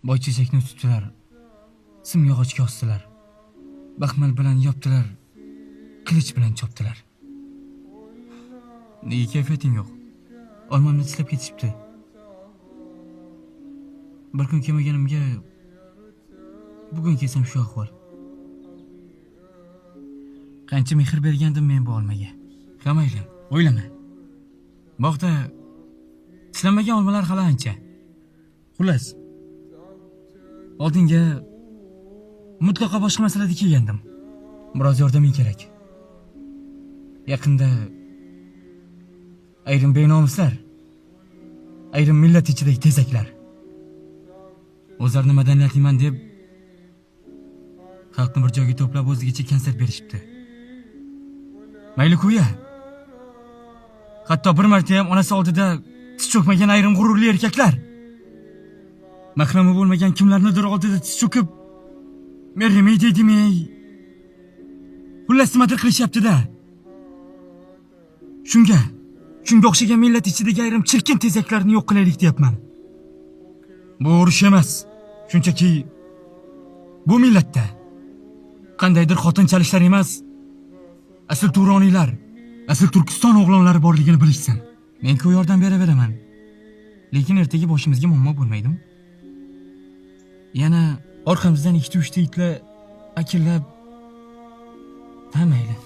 Boychechakni tutdilar. Simyog'ochga osdilar. Baxmal bilan yopdilar. Qilich bilan chopdilar. Nega kayfiyating yo'q? Olmamni tishlab ketishibdi. Bir kun kelmaganimga bugun kelsam shu ahvol. Qancha mehr bergandim men bu olmaga. Qamayli, o'ylama. Bog'da tishlanmagan olmalar hali ancha. Xullas, oldinga mutlaqo boshqa masalada kelgandim. Biroz yordaming kerak. Yaqinda ayrim benomuslar, ayrim millat ichidagi tezaklar o'zlarini madaniyatliman deb xalqni bir joyga to'plab o'zigacha konsert berishibdi. Mayli kuya. Hatto bir marta ham onasi oldida tiz cho'kmagan ayrim g'ururli erkaklar mahrami bo'lmagan kimlarnidir oldida tiz cho'kib merrimay deydimi-ey. Xullas nimadir qilishyapti-da. Shunga o'xshagan millat ichidagi ayrim chirkin tezaklarni yo'q qilaylik deyapman. Bu urush emas. Shunchaki bu millatda qandaydir xotinchalishlar emas, asl turoniylar, asl Turkiston o'g'lonlari borligini bilishsin. Men-ku yordam beraveraman. Lekin ertaga boshimizga muammo bo'lmaydimi? Yana orqamizdan ikkita-uchta itlar akillab, mayli.